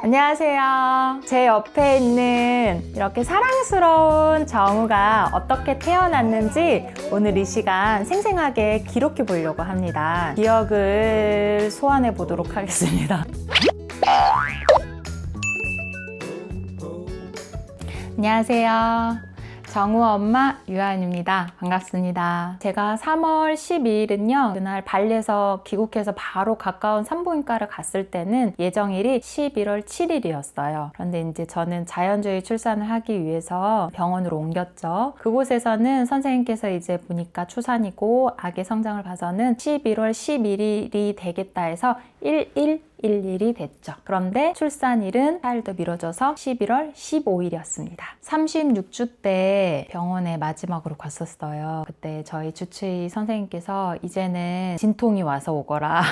안녕하세요. 제 옆에 있는 이렇게 사랑스러운 정우가 어떻게 태어났는지 오늘 이 시간 생생하게 기록해 보려고 합니다. 기억을 소환해 보도록 하겠습니다. 안녕하세요. 정우 엄마 유아은입니다. 반갑습니다. 제가 3월 12일은요, 그날 발리에서 귀국해서 바로 가까운 산부인과를 갔을 때는 예정일이 11월 7일이었어요. 그런데 이제 저는 자연주의 출산을 하기 위해서 병원으로 옮겼죠. 그곳에서는 선생님께서 이제 보니까 초산이고 아기 성장을 봐서는 11월 11일이 되겠다 해서 1111이 됐죠. 그런데 출산일은 4일 더 미뤄져서 11월 15일이었습니다. 36주 때 병원에 마지막으로 갔었어요. 그때 저희 주치의 선생님께서 이제는 진통이 와서 오거라.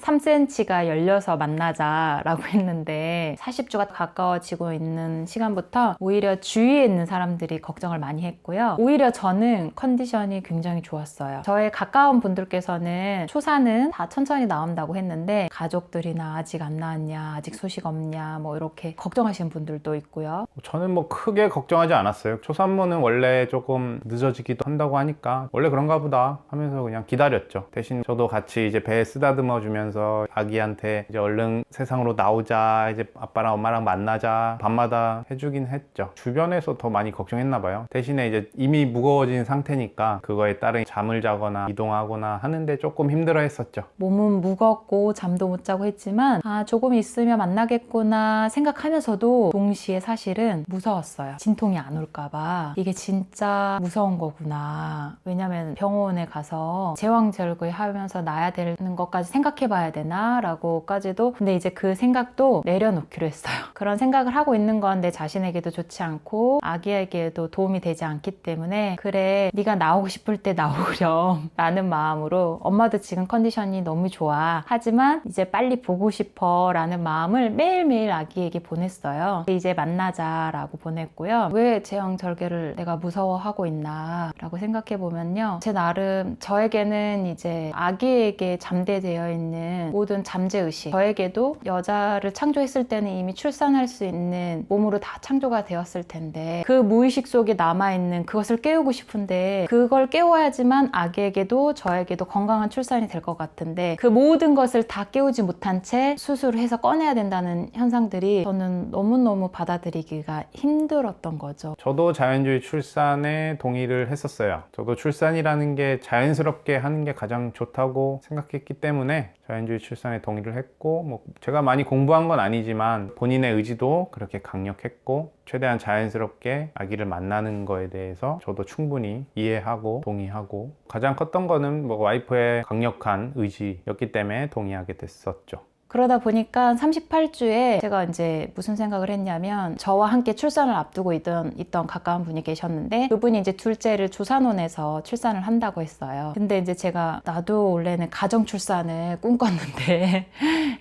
3cm가 열려서 만나자 라고 했는데 40주가 가까워지고 있는 시간부터 오히려 주위에 있는 사람들이 걱정을 많이 했고요. 오히려 저는 컨디션이 굉장히 좋았어요. 저의 가까운 분들께서는 초산은 다 천천히 나온다고 했는데 가족들이나 아직 안 나왔냐, 아직 소식 없냐, 뭐 이렇게 걱정하시는 분들도 있고요. 저는 뭐 크게 걱정하지 않았어요. 초산모는 원래 조금 늦어지기도 한다고 하니까 원래 그런가 보다 하면서 그냥 기다렸죠. 대신 저도 같이 이제 배에 쓰다듬어 주면서 아기한테 이제 얼른 세상으로 나오자, 이제 아빠랑 엄마랑 만나자 밤마다 해주긴 했죠. 주변에서 더 많이 걱정했나 봐요. 대신에 이제 이미 무거워진 상태니까 그거에 따른 잠을 자거나 이동하거나 하는데 조금 힘들어 했었죠. 몸은 무겁고 잠도 못 자고 했지만 조금 있으면 만나겠구나 생각하면서도 동시에 사실은 무서웠어요. 진통이 안 올까봐. 이게 진짜 무서운 거구나. 왜냐면 병원에 가서 제왕절개 하면서 나야 되는 것까지 생각해 봐야 되나? 라고까지도. 근데 이제 그 생각도 내려놓기로 했어요. 그런 생각을 하고 있는 건 내 자신에게도 좋지 않고 아기에게도 도움이 되지 않기 때문에 그래, 네가 나오고 싶을 때 나오렴 라는 마음으로 엄마도 지금 컨디션이 너무 좋아. 하지만 이제 빨리 보고 싶어 라는 마음을 매일매일 아기에게 보냈어요. 이제 만나자 라고 보냈고요. 왜 제왕절개를 내가 무서워하고 있나 라고 생각해 보면요, 제 나름 저에게는 이제 아기에게 잠재되어 있는 모든 잠재의식, 저에게도 여자를 창조했을 때는 이미 출산할 수 있는 몸으로 다 창조가 되었을 텐데 그 무의식 속에 남아있는 그것을 깨우고 싶은데 그걸 깨워야지만 아기에게도 저에게도 건강한 출산이 될 것 같은데 그 모든 것을 다 깨우지 못한 채 수술을 해서 꺼내야 된다는 현상들이 저는 너무너무 받아들이기가 힘들었던 거죠. 저도 자연주의 출산에 동의를 했었어요. 저도 출산이라는 게 자연스럽게 하는 게 가장 좋다고 생각했기 때문에 자연주의 출산에 동의를 했고, 뭐 제가 많이 공부한 건 아니지만 본인의 의지도 그렇게 강력했고 최대한 자연스럽게 아기를 만나는 거에 대해서 저도 충분히 이해하고 동의하고, 가장 컸던 거는 뭐 와이프의 강력한 의지였기 때문에 동의하게 됐었죠. 그러다 보니까 38주에 제가 이제 무슨 생각을 했냐면, 저와 함께 출산을 앞두고 있던 가까운 분이 계셨는데 그분이 이제 둘째를 조산원에서 출산을 한다고 했어요. 근데 이제 제가 나도 원래는 가정 출산을 꿈꿨는데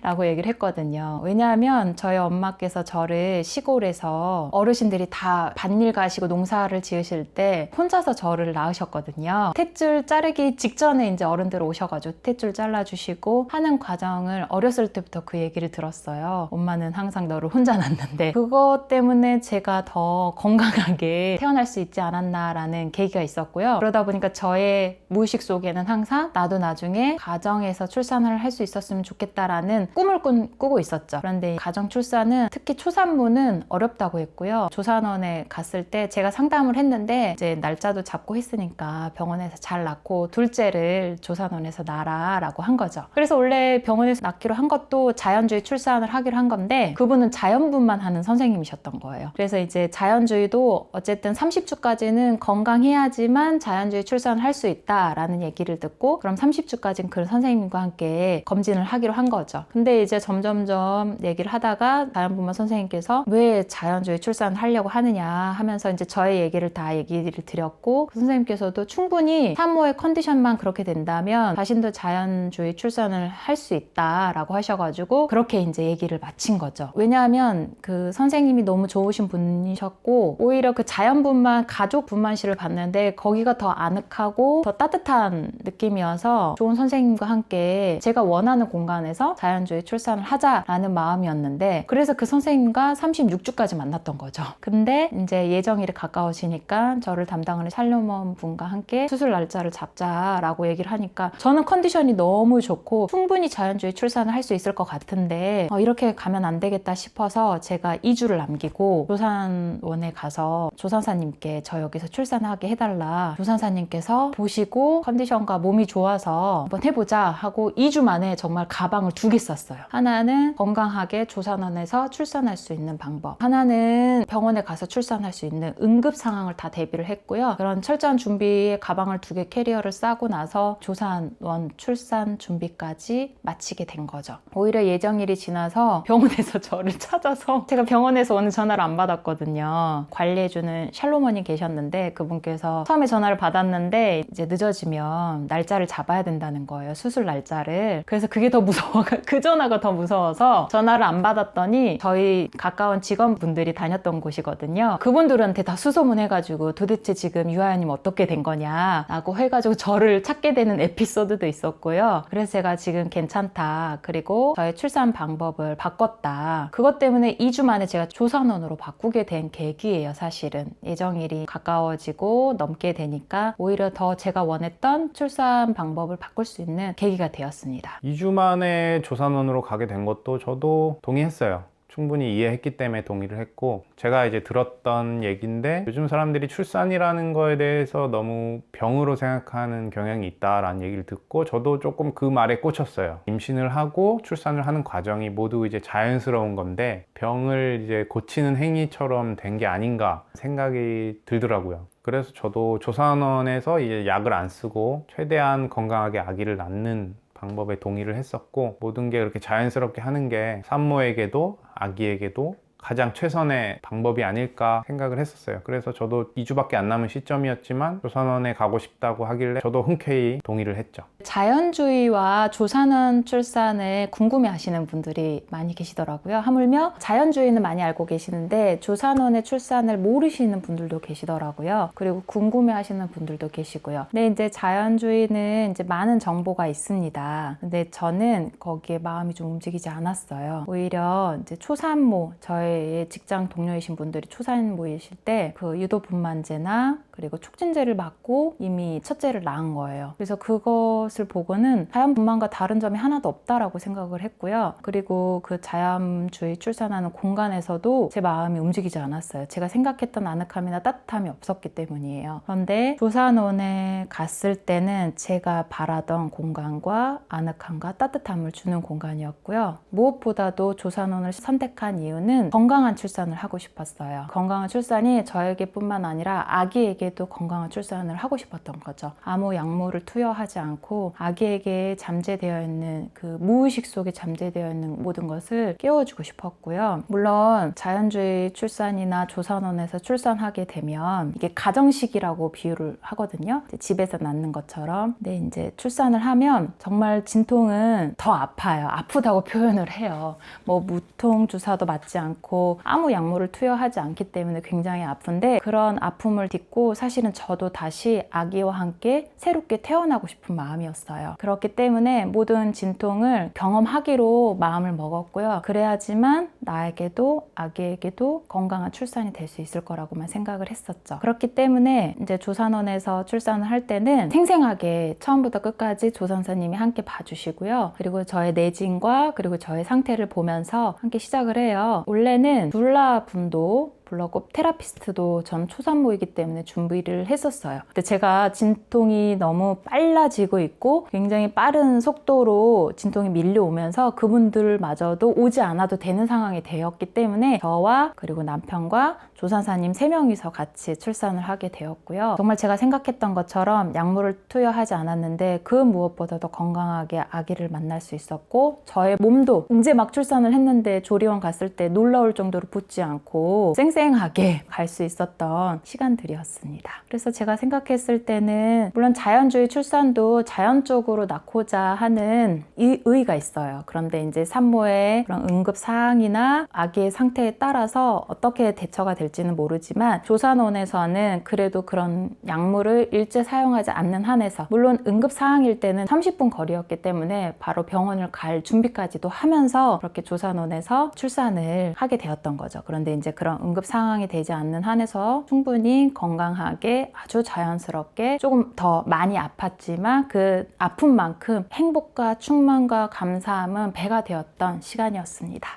라고 얘기를 했거든요. 왜냐하면 저희 엄마께서 저를 시골에서 어르신들이 다 밭일 가시고 농사를 지으실 때 혼자서 저를 낳으셨거든요. 탯줄 자르기 직전에 이제 어른들 오셔가지고 탯줄 잘라주시고 하는 과정을 어렸을 때 부터 그 얘기를 들었어요. 엄마는 항상 너를 혼자 낳는데 그것 때문에 제가 더 건강하게 태어날 수 있지 않았나 라는 계기가 있었고요. 그러다 보니까 저의 무의식 속에는 항상 나도 나중에 가정에서 출산을 할 수 있었으면 좋겠다라는 꿈을 꾸고 있었죠. 그런데 가정 출산은 특히 초산모는 어렵다고 했고요. 조산원에 갔을 때 제가 상담을 했는데 이제 날짜도 잡고 했으니까 병원에서 잘 낳고 둘째를 조산원에서 낳아라 라고 한 거죠. 그래서 원래 병원에서 낳기로 한 것도 자연주의 출산을 하기로 한 건데 그분은 자연분만 하는 선생님이셨던 거예요. 그래서 이제 자연주의도 어쨌든 30주까지는 건강해야지만 자연주의 출산을 할 수 있다라는 얘기를 듣고 그럼 30주까지는 그 선생님과 함께 검진을 하기로 한 거죠. 근데 이제 점점점 얘기를 하다가 자연분만 선생님께서 왜 자연주의 출산을 하려고 하느냐 하면서 이제 저의 얘기를 다 얘기를 드렸고 그 선생님께서도 충분히 산모의 컨디션만 그렇게 된다면 자신도 자연주의 출산을 할 수 있다라고 하셨고 하셔가지고 그렇게 이제 얘기를 마친 거죠. 왜냐하면 그 선생님이 너무 좋으신 분이셨고 오히려 그 자연분만 가족 분만실을 봤는데 거기가 더 아늑하고 더 따뜻한 느낌이어서 좋은 선생님과 함께 제가 원하는 공간에서 자연주의 출산을 하자라는 마음이었는데 그래서 그 선생님과 36주까지 만났던 거죠. 근데 이제 예정일이 가까워지니까 저를 담당하는 살로몬 분과 함께 수술 날짜를 잡자라고 얘기를 하니까 저는 컨디션이 너무 좋고 충분히 자연주의 출산을 할 수 있을 것 같은데 이렇게 가면 안 되겠다 싶어서 제가 2주를 남기고 조산원에 가서 조산사님께 저 여기서 출산하게 해달라. 조산사님께서 보시고 컨디션과 몸이 좋아서 한번 해보자 하고 2주 만에 정말 가방을 2개 쌌어요. 하나는 건강하게 조산원에서 출산할 수 있는 방법, 하나는 병원에 가서 출산할 수 있는 응급 상황을 다 대비를 했고요. 그런 철저한 준비에 가방을 2개 캐리어를 싸고 나서 조산원 출산 준비까지 마치게 된 거죠. 오히려 예정일이 지나서 병원에서 저를 찾아서 제가 병원에서 오늘 전화를 안 받았거든요. 관리해주는 샬로몬이 계셨는데 그분께서 처음에 전화를 받았는데 이제 늦어지면 날짜를 잡아야 된다는 거예요. 수술 날짜를. 그래서 그게 더 무서워. 그 전화가 더 무서워서 전화를 안 받았더니 저희 가까운 직원분들이 다녔던 곳이거든요. 그분들한테 다 수소문해가지고 도대체 지금 유아연님 어떻게 된 거냐 라고 해가지고 저를 찾게 되는 에피소드도 있었고요. 그래서 제가 지금 괜찮다. 그리고 저의 출산 방법을 바꿨다. 그것 때문에 2주 만에 제가 조산원으로 바꾸게 된 계기예요. 사실은 예정일이 가까워지고 넘게 되니까 오히려 더 제가 원했던 출산 방법을 바꿀 수 있는 계기가 되었습니다. 2주 만에 조산원으로 가게 된 것도 저도 동의했어요. 충분히 이해했기 때문에 동의를 했고, 제가 이제 들었던 얘기인데 요즘 사람들이 출산이라는 거에 대해서 너무 병으로 생각하는 경향이 있다라는 얘기를 듣고 저도 조금 그 말에 꽂혔어요. 임신을 하고 출산을 하는 과정이 모두 이제 자연스러운 건데 병을 이제 고치는 행위처럼 된 게 아닌가 생각이 들더라고요. 그래서 저도 조산원에서 이제 약을 안 쓰고 최대한 건강하게 아기를 낳는 방법에 동의를 했었고, 모든 게 그렇게 자연스럽게 하는 게 산모에게도 아기에게도 가장 최선의 방법이 아닐까 생각을 했었어요. 그래서 저도 2주밖에 안 남은 시점이었지만 조산원에 가고 싶다고 하길래 저도 흔쾌히 동의를 했죠. 자연주의와 조산원 출산을 궁금해 하시는 분들이 많이 계시더라고요. 하물며 자연주의는 많이 알고 계시는데 조산원의 출산을 모르시는 분들도 계시더라고요. 그리고 궁금해 하시는 분들도 계시고요. 근데 이제 자연주의는 이제 많은 정보가 있습니다. 근데 저는 거기에 마음이 좀 움직이지 않았어요. 오히려 이제 초산모, 저의 직장 동료이신 분들이 초산모이실 때 그 유도분만제나 그리고 촉진제를 맞고 이미 첫째를 낳은 거예요. 그래서 그것을 보고는 자연분만과 다른 점이 하나도 없다라고 생각을 했고요. 그리고 그 자연주의 출산하는 공간에서도 제 마음이 움직이지 않았어요. 제가 생각했던 아늑함이나 따뜻함이 없었기 때문이에요. 그런데 조산원에 갔을 때는 제가 바라던 공간과 아늑함과 따뜻함을 주는 공간이었고요. 무엇보다도 조산원을 선택한 이유는 건강한 출산을 하고 싶었어요. 건강한 출산이 저에게뿐만 아니라 아기에게도 건강한 출산을 하고 싶었던 거죠. 아무 약물을 투여하지 않고 아기에게 잠재되어 있는 그 무의식 속에 잠재되어 있는 모든 것을 깨워주고 싶었고요. 물론 자연주의 출산이나 조산원에서 출산하게 되면 이게 가정식이라고 비유를 하거든요. 집에서 낳는 것처럼. 근데 이제 출산을 하면 정말 진통은 더 아파요. 아프다고 표현을 해요. 뭐 무통 주사도 맞지 않고 아무 약물을 투여하지 않기 때문에 굉장히 아픈데, 그런 아픔을 딛고 사실은 저도 다시 아기와 함께 새롭게 태어나고 싶은 마음이었어요. 그렇기 때문에 모든 진통을 경험하기로 마음을 먹었고요. 그래야지만 나에게도 아기에게도 건강한 출산이 될 수 있을 거라고만 생각을 했었죠. 그렇기 때문에 이제 조산원에서 출산을 할 때는 생생하게 처음부터 끝까지 조산사님이 함께 봐주시고요. 그리고 저의 내진과 그리고 저의 상태를 보면서 함께 시작을 해요. 원래는 둘라분도 불렀고 테라피스트도 전 초산모이기 때문에 준비를 했었어요. 근데 제가 진통이 너무 빨라지고 있고 굉장히 빠른 속도로 진통이 밀려오면서 그분들마저도 오지 않아도 되는 상황이 되었기 때문에 저와 그리고 남편과 조산사님 3명이서 같이 출산을 하게 되었고요. 정말 제가 생각했던 것처럼 약물을 투여하지 않았는데 그 무엇보다도 건강하게 아기를 만날 수 있었고, 저의 몸도 이제 막 출산을 했는데 조리원 갔을 때 놀라울 정도로 붓지 않고 쌩쌩 쌩쌩하게 갈 수 있었던 시간들이었습니다. 그래서 제가 생각했을 때는 물론 자연주의 출산도 자연적으로 낳고자 하는 의의가 있어요. 그런데 이제 산모의 그런 응급 사항이나 아기의 상태에 따라서 어떻게 대처가 될지는 모르지만 조산원에서는 그래도 그런 약물을 일제 사용하지 않는 한에서, 물론 응급 사항일 때는 30분 거리였기 때문에 바로 병원을 갈 준비까지도 하면서 그렇게 조산원에서 출산을 하게 되었던 거죠. 그런데 이제 그런 응급 상황이 되지 않는 한에서 충분히 건강하게 아주 자연스럽게, 조금 더 많이 아팠지만 그 아픔만큼 행복과 충만과 감사함은 배가 되었던 시간이었습니다.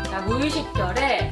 자, 무의식결에